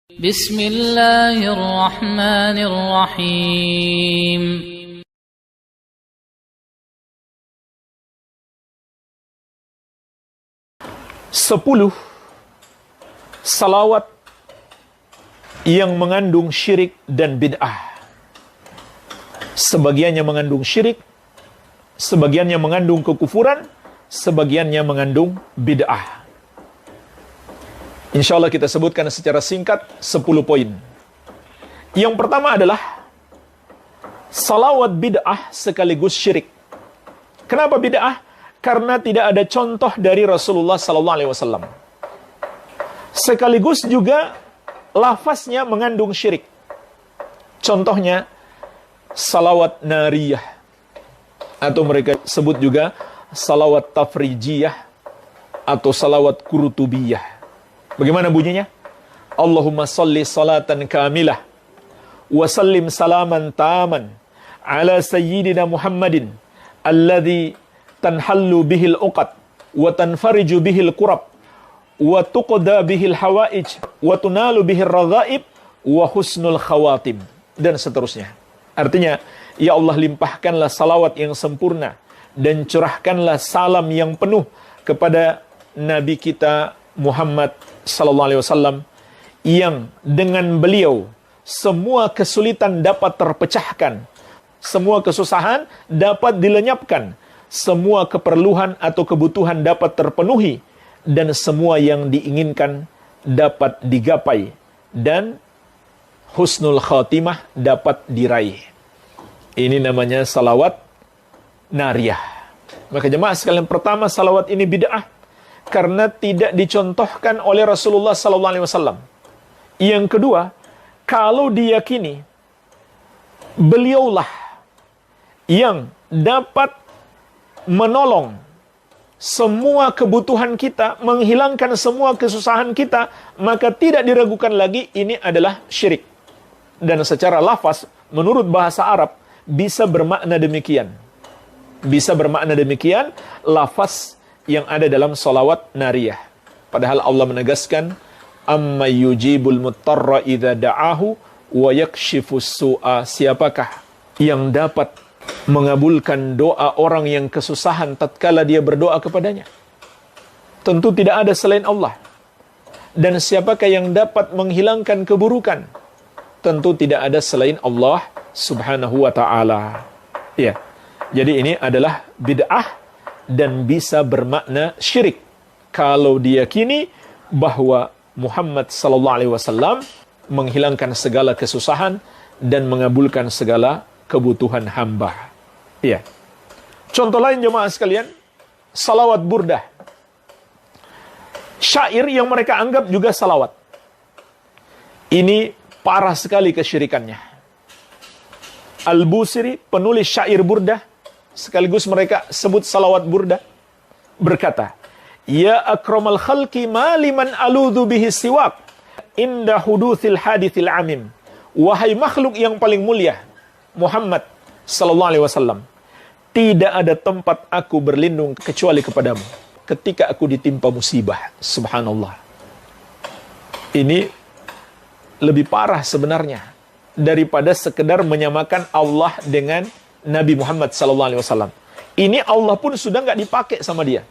Bismillahirrahmanirrahim. 10 salawat yang mengandung syirik dan bid'ah. Sebagiannya mengandung syirik, sebagiannya mengandung kekufuran, sebagiannya mengandung bid'ah. Insya Allah kita sebutkan secara singkat 10 poin. Yang pertama adalah salawat bid'ah sekaligus syirik. Kenapa bid'ah? Karena tidak ada contoh dari Rasulullah SAW. Sekaligus juga lafaznya mengandung syirik. Contohnya salawat nariyah, atau mereka sebut juga salawat tafrijiyah atau salawat kurutubiyah. Bagaimana bunyinya? Allahumma salli salatan kamilah wa sallim salaman taman ala sayyidina Muhammadin alladhi tanhallu bihil uqad wa tanfariju bihil kurab wa tuqda bihil hawaij wa tunalu bihil raghaib wa husnul khawatim, dan seterusnya. Artinya, ya Allah, limpahkanlah salawat yang sempurna dan curahkanlah salam yang penuh kepada Nabi kita Muhammad sallallahu alaihi wasallam, yang dengan beliau semua kesulitan dapat terpecahkan, semua kesusahan dapat dilenyapkan, semua keperluan atau kebutuhan dapat terpenuhi, dan semua yang diinginkan dapat digapai, dan husnul khatimah dapat diraih. Ini namanya salawat nariyah. Maka jemaah sekalian, pertama, salawat ini bid'ah karena tidak dicontohkan oleh Rasulullah SAW. Yang kedua, kalau diyakini beliaulah yang dapat menolong semua kebutuhan kita, menghilangkan semua kesusahan kita, maka tidak diragukan lagi ini adalah syirik. Dan secara lafaz, menurut bahasa Arab, bisa bermakna demikian. Bisa bermakna demikian lafaz yang ada dalam salawat nariyah. Padahal Allah menegaskan, amma yujibul muttarra idza da'ahu wa yakshifus su'a. Siapakah yang dapat mengabulkan doa orang yang kesusahan tatkala dia berdoa kepadanya? Tentu tidak ada selain Allah. Dan siapakah yang dapat menghilangkan keburukan? Tentu tidak ada selain Allah Subhanahu wa ta'ala. Ya. Jadi ini adalah bid'ah dan bisa bermakna syirik kalau diyakini bahwa Muhammad sallallahu alaihi wasallam menghilangkan segala kesusahan dan mengabulkan segala kebutuhan hamba. Iya. Contoh lain jemaah sekalian, salawat burdah. Syair yang mereka anggap juga salawat. Ini parah sekali kesyirikannya. Al-Busiri, penulis syair burdah, sekaligus mereka sebut salawat burdah, berkata, ya akramal khalqi maliman aludhu bihi siwak inda huduthil hadithil amim. Wahai makhluk yang paling mulia, Muhammad sallallahu alaihi wasallam, tidak ada tempat aku berlindung kecuali kepadamu ketika aku ditimpa musibah. Subhanallah. Ini lebih parah sebenarnya daripada sekedar menyamakan Allah dengan Nabi Muhammad SAW. Ini Allah pun sudah nggak dipakai sama dia.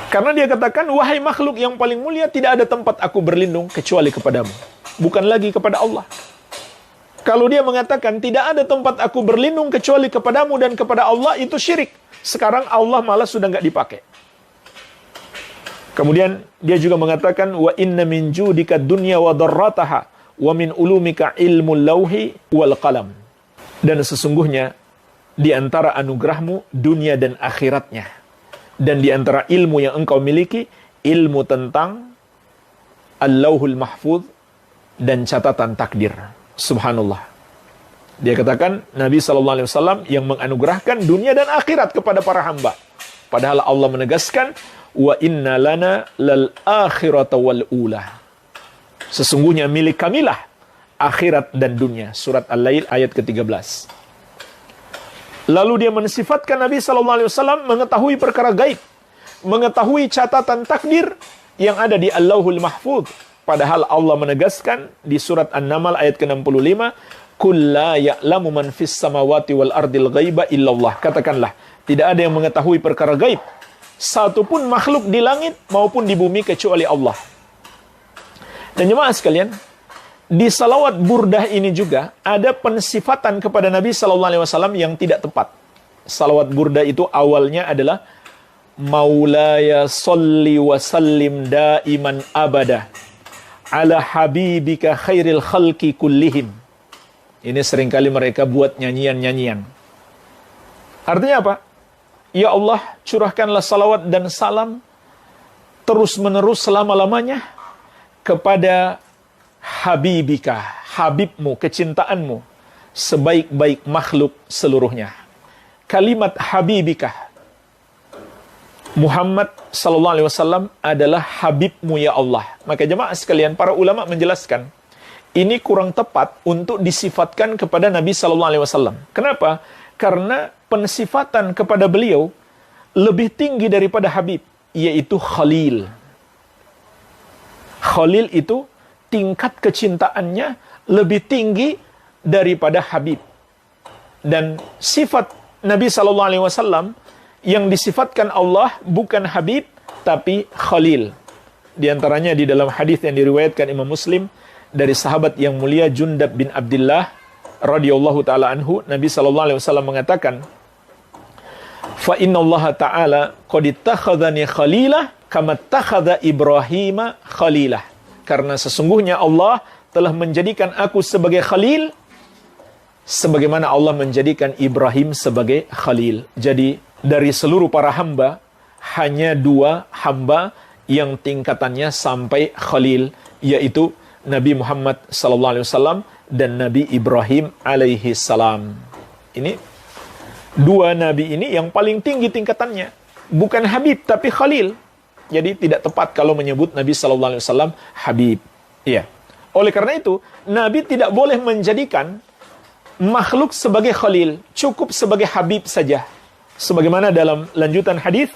Karena dia katakan, wahai makhluk yang paling mulia, tidak ada tempat aku berlindung kecuali kepadamu. Bukan lagi kepada Allah. Kalau dia mengatakan, tidak ada tempat aku berlindung kecuali kepadamu dan kepada Allah, itu syirik. Sekarang Allah malah sudah nggak dipakai. Kemudian dia juga mengatakan, wa inna min judika dunya wa darrataha wa min ulumika ilmul lauhi wal qalam. Dan sesungguhnya di antara anugerahmu dunia dan akhiratnya, dan di antara ilmu yang engkau miliki, ilmu tentang Al-Lauhul Mahfuz dan catatan takdir. Subhanallah. Dia katakan Nabi SAW yang menganugerahkan dunia dan akhirat kepada para hamba. Padahal Allah menegaskan, wa inna lana lal akhirata wal ula. Sesungguhnya milik kamilah akhirat dan dunia. Surat Al-Lail ayat ke-13. Lalu dia mensifatkan Nabi SAW mengetahui perkara gaib, mengetahui catatan takdir yang ada di Allahul Mahfuz, Padahal Allah menegaskan di surat An-Naml ayat ke-65, "Qul la ya'lamu man fis samawati wal ardil ghaiba illallah." Katakanlah, tidak ada yang mengetahui perkara gaib satupun makhluk di langit maupun di bumi kecuali Allah. Dan jemaah sekalian, di salawat burdah ini juga ada pensifatan kepada Nabi sallallahu alaihi wasallam yang tidak tepat. Salawat burdah itu awalnya adalah Maulaya salli wa sallim daiman abada ala habibika khairil khalqi kullihim. Ini seringkali mereka buat nyanyian-nyanyian. Artinya apa? Ya Allah, curahkanlah salawat dan salam terus-menerus selama-lamanya kepada habibika, habibmu, kecintaanmu, sebaik-baik makhluk seluruhnya. Kalimat habibika, Muhammad sallallahu alaihi wasallam adalah habibmu ya Allah. Maka jemaah sekalian, para ulama menjelaskan, ini kurang tepat untuk disifatkan kepada Nabi sallallahu alaihi wasallam. Kenapa? Karena pensifatan kepada beliau lebih tinggi daripada habib, yaitu khalil. Khalil itu tingkat kecintaannya lebih tinggi daripada habib. Dan sifat Nabi sallallahu alaihi wasallam yang disifatkan Allah bukan habib tapi khalil. Di antaranya di dalam hadis yang diriwayatkan Imam Muslim dari sahabat yang mulia Jundab bin Abdullah radhiyallahu taala anhu, Nabi sallallahu alaihi wasallam mengatakan, "Fa innallaha ta'ala qad ittakhadhani khalilah kama ittakhadha Ibrahim khalilah." Karena sesungguhnya Allah telah menjadikan aku sebagai khalil sebagaimana Allah menjadikan Ibrahim sebagai khalil. Jadi dari seluruh para hamba hanya 2 hamba yang tingkatannya sampai khalil, yaitu Nabi Muhammad sallallahu alaihi wasallam dan Nabi Ibrahim alaihi salam. Ini 2 nabi ini yang paling tinggi tingkatannya, bukan habib tapi khalil. Jadi tidak tepat kalau menyebut Nabi sallallahu alaihi wasallam habib. Iya. Oleh karena itu, Nabi tidak boleh menjadikan makhluk sebagai khalil, cukup sebagai habib saja. Sebagaimana dalam lanjutan hadis,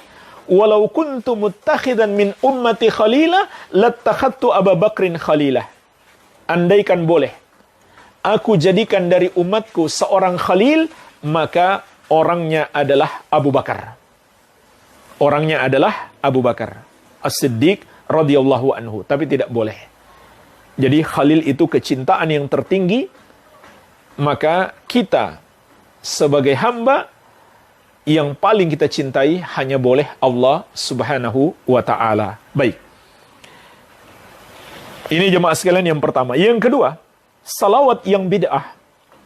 "Walau kuntu muttakhidan min ummati khalila, lattakhadtu Abu Bakrin khalilah." Andaikan boleh aku jadikan dari umatku seorang khalil, maka orangnya adalah Abu Bakar. Orangnya adalah Abu Bakar As-Siddiq radhiyallahu anhu, tapi tidak boleh. Jadi khalil itu kecintaan yang tertinggi, maka kita sebagai hamba yang paling kita cintai hanya boleh Allah Subhanahu wa ta'ala. Baik. Ini jemaah sekalian yang pertama. Yang kedua, salawat yang bid'ah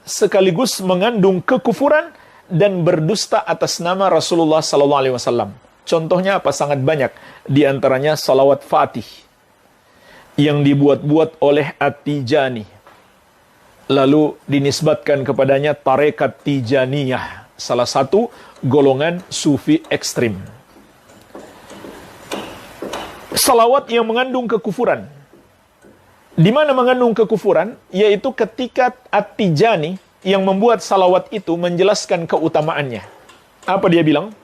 sekaligus mengandung kekufuran dan berdusta atas nama Rasulullah sallallahu alaihi wasallam. Contohnya apa? Sangat banyak. Di antaranya salawat Fatih yang dibuat-buat oleh At-Tijani, lalu dinisbatkan kepadanya tarekat Tijaniyah, salah satu golongan sufi ekstrim. Salawat yang mengandung kekufuran. Di mana mengandung kekufuran? Yaitu ketika At-Tijani yang membuat salawat itu menjelaskan keutamaannya. Apa dia bilang?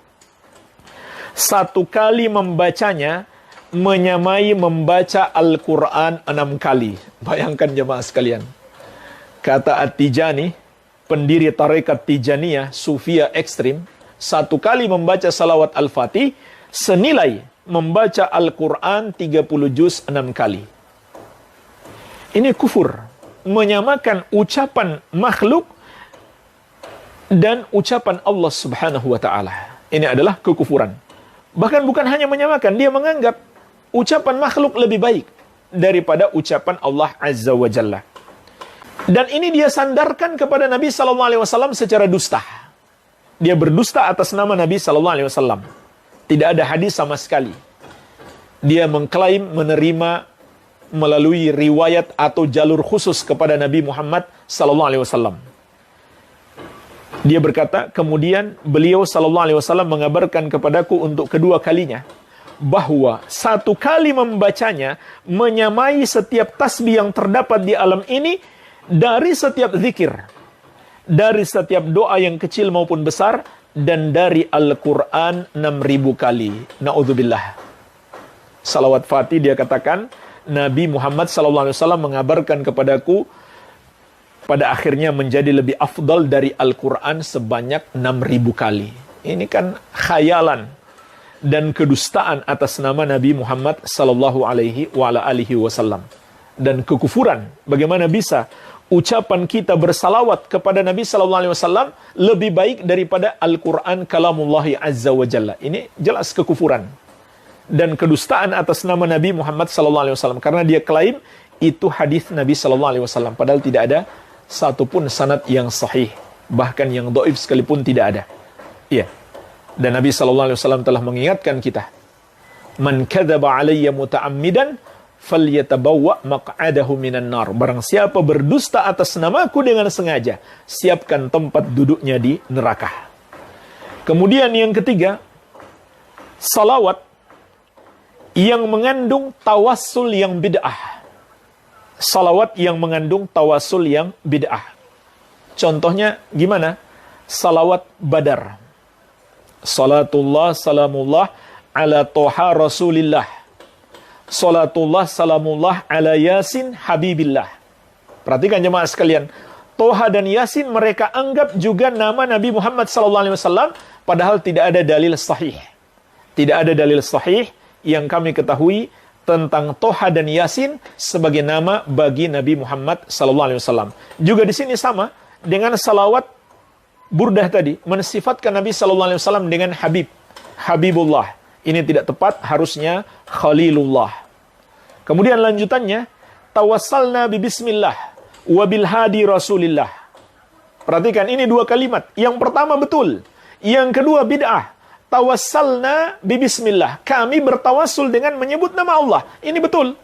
1 kali membacanya menyamai membaca Al-Quran 6 kali. Bayangkan jemaah sekalian. Kata At-Tijani, pendiri tarekat Tijaniyah, Sufia ekstrim, 1 kali membaca salawat Al-Fatih senilai membaca Al-Quran 30 juz 6 kali. Ini kufur. Menyamakan ucapan makhluk dan ucapan Allah Subhanahu wa ta'ala. Ini adalah kekufuran. Bahkan bukan hanya menyamakan, dia menganggap ucapan makhluk lebih baik daripada ucapan Allah Azza wa Jalla. Dan ini dia sandarkan kepada Nabi sallallahu alaihi wasallam secara dusta. Dia berdusta atas nama Nabi sallallahu alaihi wasallam. Tidak ada hadis sama sekali. Dia mengklaim menerima melalui riwayat atau jalur khusus kepada Nabi Muhammad sallallahu alaihi wasallam. Dia berkata, kemudian beliau sallallahu alaihi wasallam mengabarkan kepadaku untuk kedua kalinya bahwa 1 kali membacanya menyamai setiap tasbih yang terdapat di alam ini dari setiap zikir, dari setiap doa yang kecil maupun besar, dan dari Al-Quran 6.000 kali. Na'udzubillah. Salawat Fatih dia katakan Nabi Muhammad SAW mengabarkan kepadaku pada akhirnya menjadi lebih afdal dari Al-Quran sebanyak 6.000 kali. Ini kan khayalan dan kedustaan atas nama Nabi Muhammad SAW. Dan kekufuran. Bagaimana bisa ucapan kita bersalawat kepada Nabi SAW lebih baik daripada Al-Quran kalamullahi azza wa jalla. Ini jelas kekufuran dan kedustaan atas nama Nabi Muhammad SAW. Karena dia klaim itu hadis Nabi SAW. Padahal tidak ada satupun sanad yang sahih. Bahkan yang dhaif sekalipun tidak ada. Iya. Dan Nabi SAW telah mengingatkan kita. Man kadzaba alayya muta'ammidan falyatabawwa maq'adahu minan nar. Barang siapa berdusta atas namaku dengan sengaja, siapkan tempat duduknya di neraka. Kemudian yang ketiga, salawat yang mengandung tawassul yang bid'ah. Salawat yang mengandung tawassul yang bid'ah. Contohnya gimana? Salawat Badar. Salatullah salamullah ala toha rasulillah. Salatullah salamullah ala Yasin habibillah. Perhatikan jemaah sekalian. Toha dan Yasin mereka anggap juga nama Nabi Muhammad SAW, padahal tidak ada dalil sahih. Tidak ada dalil sahih yang kami ketahui tentang Toha dan Yasin sebagai nama bagi Nabi Muhammad SAW. Juga di sini sama dengan salawat Burdah tadi, mensifatkan Nabi SAW dengan Habib, Habibullah. Ini tidak tepat, harusnya Khalilullah. Kemudian lanjutannya, tawassalna bismillah wa bil hadi rasulillah. Perhatikan, ini dua kalimat. Yang pertama betul, yang kedua bid'ah. Tawassalna bismillah. Kami bertawassul dengan menyebut nama Allah. Ini betul.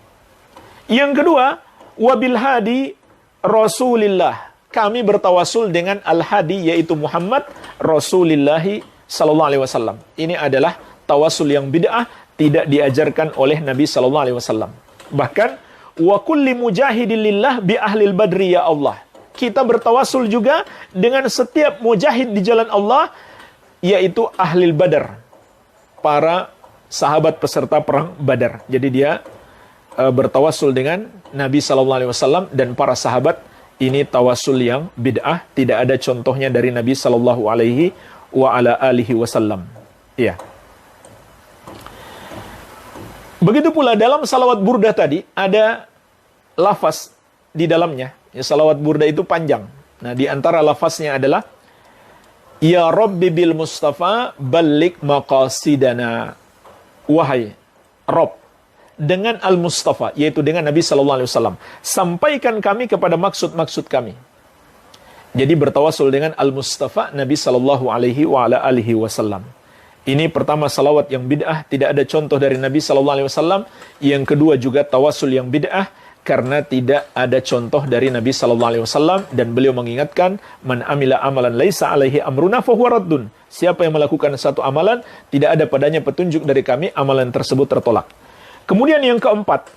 Yang kedua, wa bil hadi rasulillah. Kami bertawassul dengan Al-Hadi, yaitu Muhammad Rasulillahi sallallahu alaihi wasallam. Ini adalah tawassul yang bid'ah, tidak diajarkan oleh Nabi sallallahu alaihi wasallam. Bahkan wa kulli mujahidin lillah bi ahlil badri ya Allah. Kita bertawassul juga dengan setiap mujahid di jalan Allah, yaitu ahlil badar, para sahabat peserta perang Badar. Jadi dia bertawassul dengan Nabi sallallahu alaihi wasallam dan para sahabat. Ini tawassul yang bid'ah, tidak ada contohnya dari Nabi sallallahu alaihi wa ala alihi wasallam. Iya. Begitu pula dalam salawat burdah tadi ada lafaz di dalamnya. Ya, salawat burdah itu panjang. Nah, di antara lafaznya adalah Ya Rabbi bil Mustafa ballik maqasidana. Wahai Rabb, dengan Al-Mustafa, yaitu dengan Nabi SAW, sampaikan kami kepada maksud-maksud kami. Jadi bertawassul dengan Al-Mustafa, Nabi SAW. Ini pertama salawat yang bid'ah, tidak ada contoh dari Nabi SAW. Yang kedua juga tawassul yang bid'ah, karena tidak ada contoh dari Nabi SAW. Dan beliau mengingatkan, Man amila amalan laisa alaihi amruna fahuwa raddun. Siapa yang melakukan satu amalan, tidak ada padanya petunjuk dari kami, amalan tersebut tertolak. Kemudian yang keempat,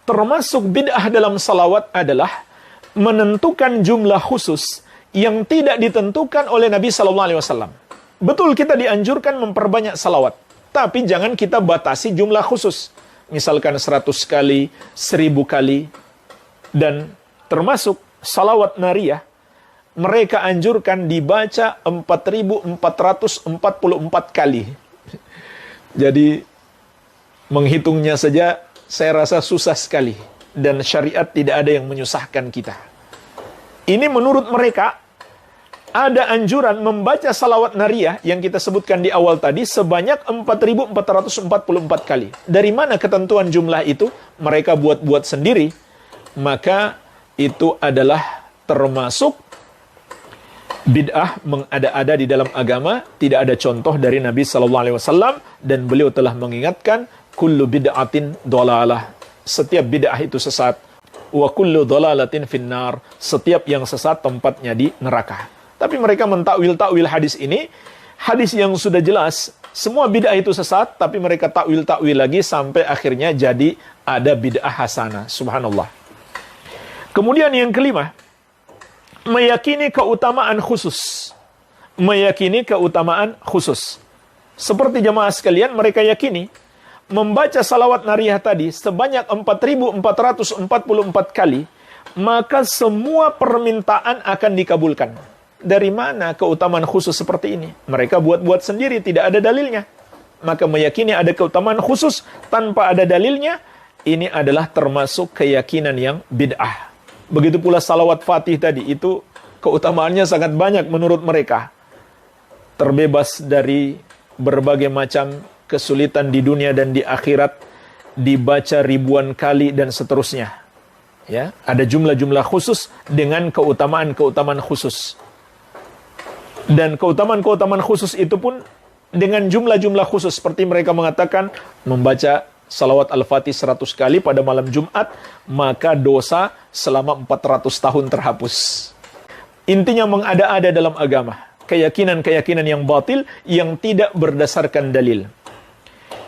termasuk bid'ah dalam salawat adalah menentukan jumlah khusus yang tidak ditentukan oleh Nabi SAW. Betul, kita dianjurkan memperbanyak salawat, tapi jangan kita batasi jumlah khusus. Misalkan 100 kali, 1000 kali, dan termasuk salawat nariyah, mereka anjurkan dibaca 4.444 kali. Jadi menghitungnya saja saya rasa susah sekali. Dan syariat tidak ada yang menyusahkan kita. Ini menurut mereka, ada anjuran membaca salawat nariyah yang kita sebutkan di awal tadi sebanyak 4.444 kali. Dari mana ketentuan jumlah itu? Mereka buat-buat sendiri. Maka itu adalah termasuk bid'ah, mengada-ada di dalam agama. Tidak ada contoh dari Nabi SAW. Dan beliau telah mengingatkan, kullu bid'atin dhalalah. Setiap bid'ah itu sesat. Wa kullu dhalalatin finnar. Setiap yang sesat tempatnya di neraka. Tapi mereka mentakwil-takwil hadis ini. Hadis yang sudah jelas, semua bid'ah itu sesat, tapi mereka takwil-takwil lagi sampai akhirnya jadi ada bid'ah hasanah. Subhanallah. Kemudian yang kelima, meyakini keutamaan khusus. Meyakini keutamaan khusus. Seperti jemaah sekalian, mereka yakini membaca salawat nariyah tadi sebanyak 4.444 kali, maka semua permintaan akan dikabulkan. Dari mana keutamaan khusus seperti ini? Mereka buat-buat sendiri, tidak ada dalilnya. Maka meyakini ada keutamaan khusus tanpa ada dalilnya, ini adalah termasuk keyakinan yang bid'ah. Begitu pula salawat fatih tadi, itu keutamaannya sangat banyak menurut mereka. Terbebas dari berbagai macam kesulitan di dunia dan di akhirat, dibaca ribuan kali dan seterusnya. Ya, ada jumlah-jumlah khusus dengan keutamaan-keutamaan khusus. Dan keutamaan-keutamaan khusus itu pun dengan jumlah-jumlah khusus, seperti mereka mengatakan membaca salawat Al-Fatih 100 kali pada malam Jumat, maka dosa selama 400 tahun terhapus. Intinya mengada-ada dalam agama. Keyakinan-keyakinan yang batil yang tidak berdasarkan dalil.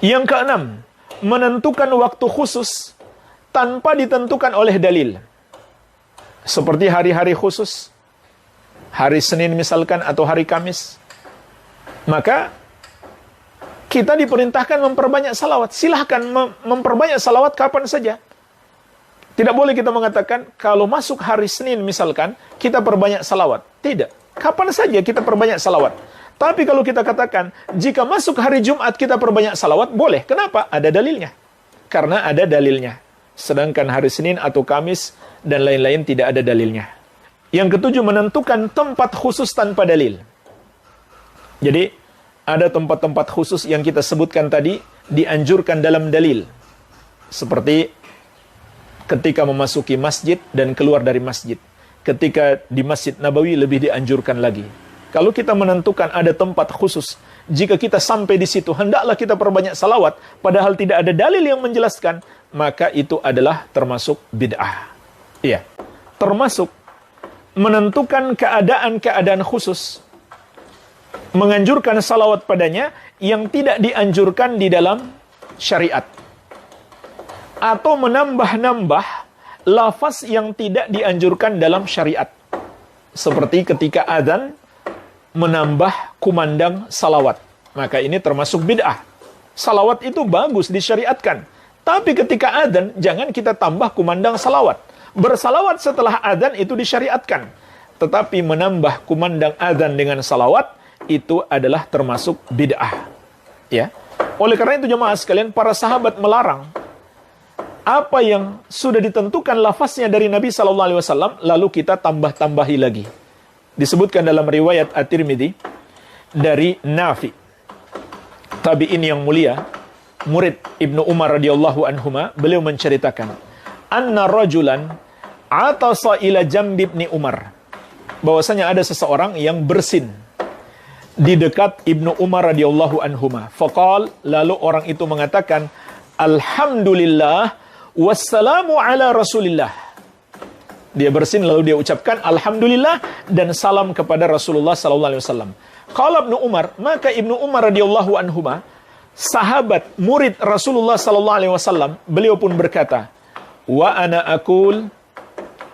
Yang keenam, menentukan waktu khusus tanpa ditentukan oleh dalil. Seperti hari-hari khusus, hari Senin misalkan atau hari Kamis. Maka kita diperintahkan memperbanyak salawat. Silahkan memperbanyak salawat kapan saja. Tidak boleh kita mengatakan, kalau masuk hari Senin misalkan, kita perbanyak salawat. Tidak. Kapan saja kita perbanyak salawat. Tapi kalau kita katakan, jika masuk hari Jumat kita perbanyak salawat, boleh. Kenapa? Ada dalilnya. Karena ada dalilnya. Sedangkan hari Senin atau Kamis dan lain-lain tidak ada dalilnya. Yang ketujuh, menentukan tempat khusus tanpa dalil. Jadi, ada tempat-tempat khusus yang kita sebutkan tadi, dianjurkan dalam dalil. Seperti ketika memasuki masjid dan keluar dari masjid. Ketika di Masjid Nabawi lebih dianjurkan lagi. Kalau kita menentukan ada tempat khusus, jika kita sampai di situ, hendaklah kita perbanyak salawat, padahal tidak ada dalil yang menjelaskan, maka itu adalah termasuk bid'ah. Iya. Termasuk menentukan keadaan-keadaan khusus, menganjurkan salawat padanya yang tidak dianjurkan di dalam syariat. Atau menambah-nambah lafaz yang tidak dianjurkan dalam syariat. Seperti ketika adzan menambah kumandang salawat. Maka ini termasuk bid'ah. Salawat itu bagus, disyariatkan. Tapi ketika adzan, jangan kita tambah kumandang salawat. Bersalawat setelah adzan itu disyariatkan. Tetapi menambah kumandang adzan dengan salawat, itu adalah termasuk bid'ah. Ya. Oleh karena itu jemaah sekalian, para sahabat melarang apa yang sudah ditentukan lafaznya dari Nabi SAW, lalu kita tambah-tambahi lagi. Disebutkan dalam riwayat At-Tirmidzi dari Nafi, tabi'in yang mulia, murid Ibnu Umar radhiyallahu anhuma, beliau menceritakan, anna rajulan atasa ila jambi Ibni Umar, bahwasanya ada seseorang yang bersin di dekat Ibnu Umar radhiyallahu anhuma. Faqal, lalu orang itu mengatakan, alhamdulillah wassalamu ala rasulillah. Dia bersin lalu dia ucapkan alhamdulillah dan salam kepada Rasulullah sallallahu alaihi wasallam. Qala Ibnu Umar, maka Ibnu Umar radhiyallahu anhuma, sahabat murid Rasulullah sallallahu alaihi wasallam, beliau pun berkata, wa ana aqul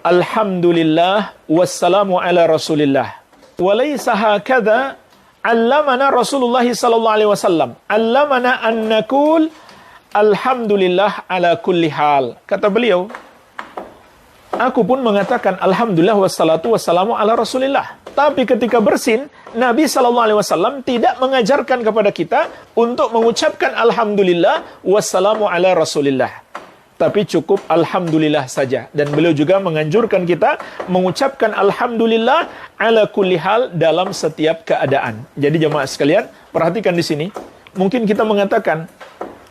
alhamdulillah wassalamu ala rasulillah. Wa laysa hakadha allamana Rasulullah sallallahu alaihi wasallam. Allamana an naqul alhamdulillah ala kulli hal. Kata beliau, aku pun mengatakan alhamdulillah wassalatu wassalamu ala rasulillah. Tapi ketika bersin, Nabi SAW tidak mengajarkan kepada kita untuk mengucapkan alhamdulillah wassalamu ala rasulillah. Tapi cukup alhamdulillah saja. Dan beliau juga menganjurkan kita mengucapkan alhamdulillah ala kulli hal dalam setiap keadaan. Jadi jemaah sekalian, perhatikan di sini. Mungkin kita mengatakan,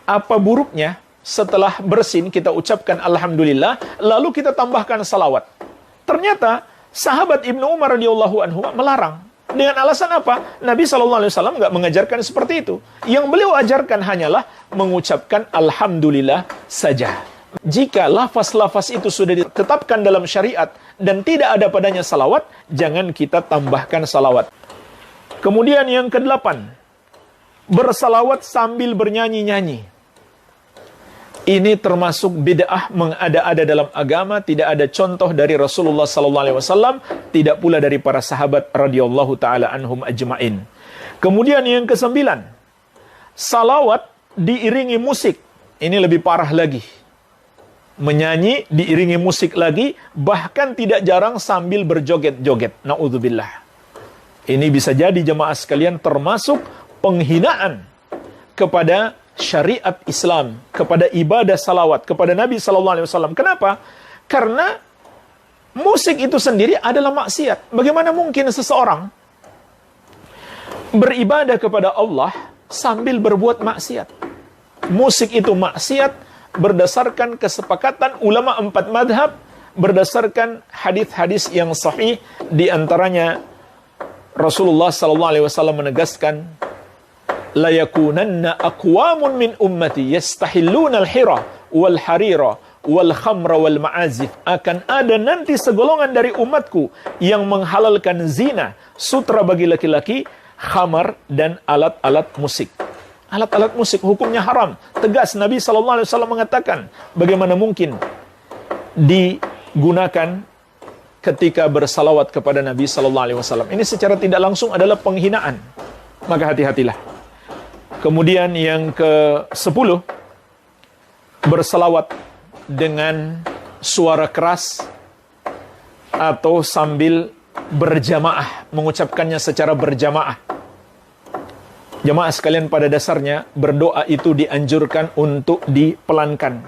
apa buruknya setelah bersin kita ucapkan alhamdulillah, lalu kita tambahkan salawat. Ternyata sahabat Ibnu Umar radhiyallahu anhu melarang. Dengan alasan apa? Nabi SAW nggak mengajarkan seperti itu. Yang beliau ajarkan hanyalah mengucapkan alhamdulillah saja. Jika lafaz-lafaz itu sudah ditetapkan dalam syariat dan tidak ada padanya salawat, jangan kita tambahkan salawat. Kemudian yang ke-8, bersalawat sambil bernyanyi-nyanyi. Ini termasuk bid'ah, mengada-ada dalam agama, tidak ada contoh dari Rasulullah SAW, tidak pula dari para sahabat radhiyallahu taala anhum ajma'in. Kemudian yang ke-9, salawat diiringi musik. Ini lebih parah lagi. Menyanyi, diiringi musik lagi, bahkan tidak jarang sambil berjoget-joget. Na'udzubillah. Ini bisa jadi jemaah sekalian termasuk penghinaan kepada syariat Islam, kepada ibadah salawat, kepada Nabi SAW. Kenapa? Karena musik itu sendiri adalah maksiat. Bagaimana mungkin seseorang beribadah kepada Allah sambil berbuat maksiat? Musik itu maksiat berdasarkan kesepakatan ulama 4 madhab, berdasarkan hadis-hadis yang sahih, di antaranya Rasulullah SAW menegaskan, la yakunanna aqwamun min ummati yastahilluna al-hira wal harira wal khamra wal ma'azif. Akan ada nanti segolongan dari umatku yang menghalalkan zina, sutra bagi laki-laki, khamar, dan alat-alat musik. Alat-alat musik hukumnya haram. Tegas Nabi SAW mengatakan, bagaimana mungkin digunakan ketika bersalawat kepada Nabi SAW. Ini secara tidak langsung adalah penghinaan. Maka hati-hatilah. Kemudian yang ke-10, bersalawat dengan suara keras atau sambil berjamaah, mengucapkannya secara berjamaah. Jemaah sekalian, pada dasarnya berdoa itu dianjurkan untuk dipelankan,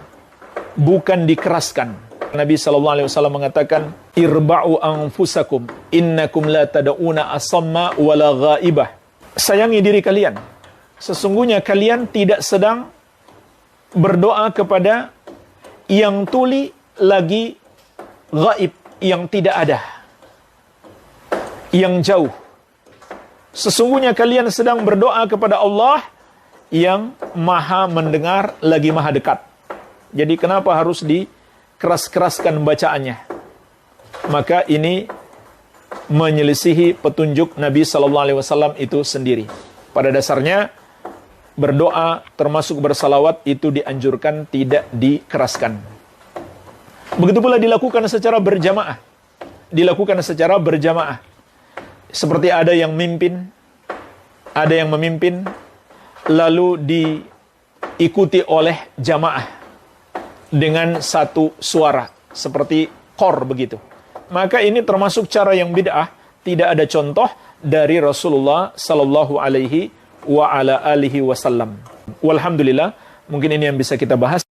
bukan dikeraskan. Nabi SAW mengatakan, irba'u anfusakum innakum la tada'una asamma wala ghaibah. Sayangi diri kalian, sesungguhnya kalian tidak sedang berdoa kepada yang tuli lagi gaib, yang tidak ada, yang jauh. Sesungguhnya kalian sedang berdoa kepada Allah yang maha mendengar lagi maha dekat. Jadi kenapa harus dikeras-keraskan bacaannya? Maka ini menyelisihi petunjuk Nabi SAW itu sendiri. Pada dasarnya berdoa termasuk bersalawat itu dianjurkan tidak dikeraskan. Begitu pula dilakukan secara berjamaah. Dilakukan secara berjamaah. Seperti ada yang memimpin, lalu diikuti oleh jamaah dengan satu suara, seperti kor begitu. Maka ini termasuk cara yang bid'ah, tidak ada contoh dari Rasulullah sallallahu alaihi wa ala alihi wasallam. Walhamdulillah, mungkin ini yang bisa kita bahas.